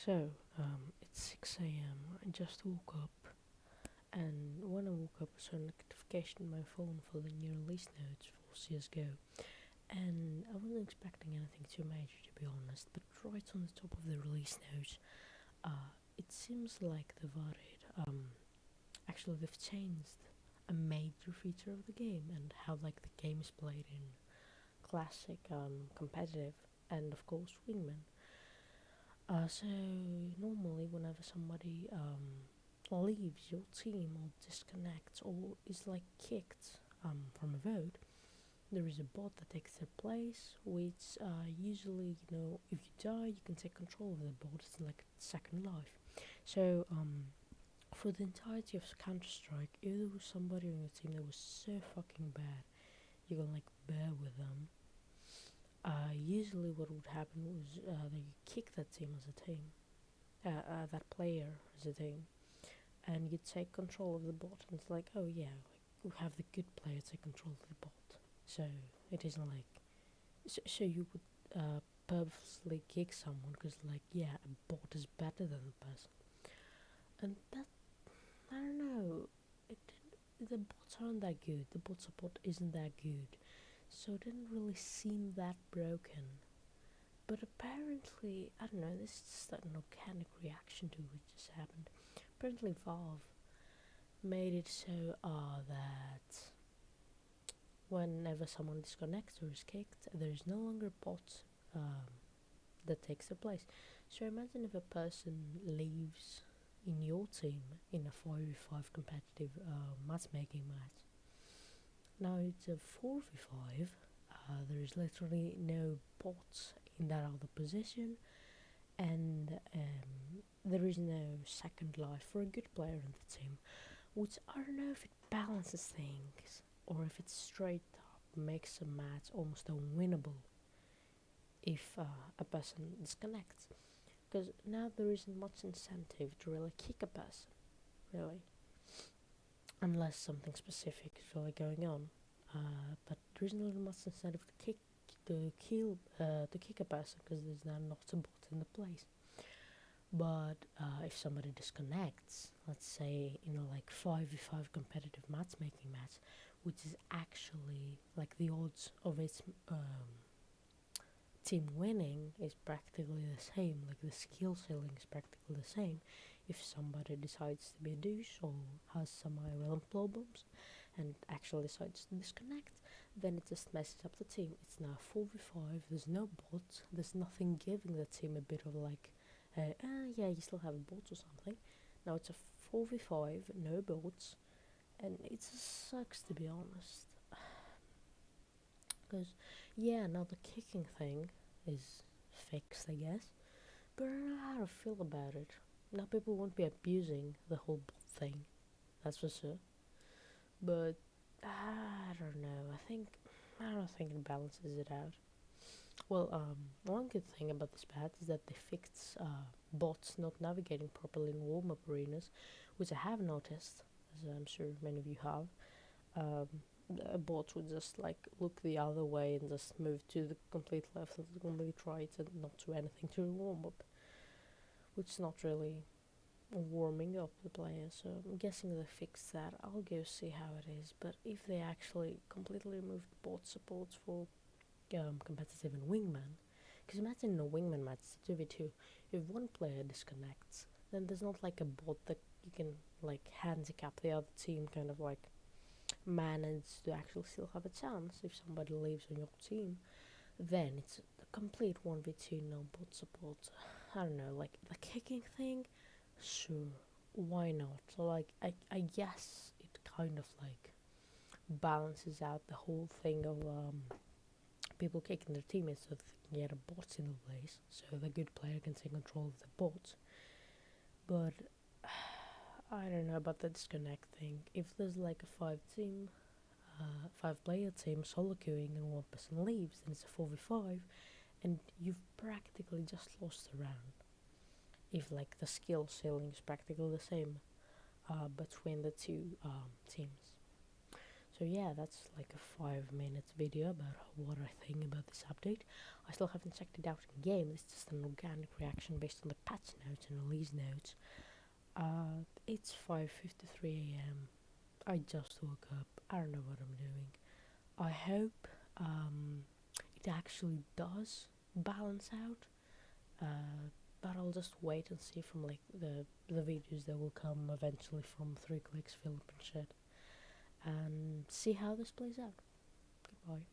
So, it's 6 a.m. I just woke up, and when I woke up, I saw a notification on my phone for the new release notes for CSGO. And I wasn't expecting anything too major, to be honest, but right on the top of the release notes, it seems like they've changed a major feature of the game and how like the game is played in classic, competitive, and of course wingman. So normally, whenever somebody leaves your team or disconnects or is like kicked from a vote, there is a bot that takes their place. Which usually, if you die, you can take control of the bot. It's like second life. So for the entirety of Counter Strike, if there was somebody on your team that was so fucking bad, you can like bear with them. Usually, what would happen was they kick that team as a team, that player as a team, and you take control of the bot. And it's like, oh yeah, like we have the good player take control of the bot. So it isn't like so you would purposely kick someone because like yeah, a bot is better than the person, and that I don't know. It the bots aren't that good. The bot support isn't that good, so it didn't really seem that broken. But apparently, I don't know, this is just an organic reaction to what just happened. Apparently, Valve made it so that whenever someone disconnects or is kicked, there is no longer bots that takes their place. So imagine if a person leaves in your team in a 5v5 competitive matchmaking match. Now it's a 4v5, there is literally no bots in that other position, and there is no second life for a good player in the team, which I don't know if it balances things or if it straight up makes a match almost unwinnable if a person disconnects. Because now there isn't much incentive to really kick a person, really, unless something specific is really going on. But there isn't really much incentive to kick a person because there's not a bot in the place. But if somebody disconnects, let's say like 5v5 competitive matchmaking match, which is actually like the odds of its team winning is practically the same, like the skill ceiling is practically the same. If somebody decides to be a douche or has some IRL problems and actually decides to disconnect, then it just messes up the team. It's now 4v5, there's no bots, there's nothing giving the team a bit of like, yeah, you still have bots or something. Now it's a 4v5, no bots, and it just sucks to be honest. Because, yeah, now the kicking thing is fixed, I guess. But I don't know how to feel about it. Now people won't be abusing the whole bot thing, that's for sure. But I don't know. I don't think it balances it out. Well, one good thing about this patch is that they fixed bots not navigating properly in warm-up arenas, which I have noticed, as I'm sure many of you have. Um, a bot would just like look the other way and just move to the complete left and the complete right and not do anything to warm up, which is not really warming up the player. So I'm guessing they fixed that. I'll go see how it is. But if they actually completely removed bot support for competitive and wingman, because imagine in a wingman match, it's 2v2, if one player disconnects, then there's not like a bot that you can like handicap the other team, kind of like manage to actually still have a chance if somebody leaves on your team. Then it's a complete 1v2, no bot support. I don't know, like the kicking thing, sure, why not? So like I guess it kind of like balances out the whole thing of people kicking their teammates so they can get a bot in the place, so the good player can take control of the bot. But I don't know about the disconnect thing. If there's like a five player team solo queuing and one person leaves, then it's a 4v5, and you've practically just lost a round. If like the skill ceiling is practically the same between the two teams. So yeah, that's like a 5 minute video about what I think about this update. I still haven't checked it out in game. It's just an organic reaction based on the patch notes and release notes. It's 5:53 a.m. I just woke up. I don't know what I'm doing. I hope it actually does balance out. But I'll just wait and see from like the videos that will come eventually from 3 Clicks, Philip and shit, and see how this plays out. Goodbye.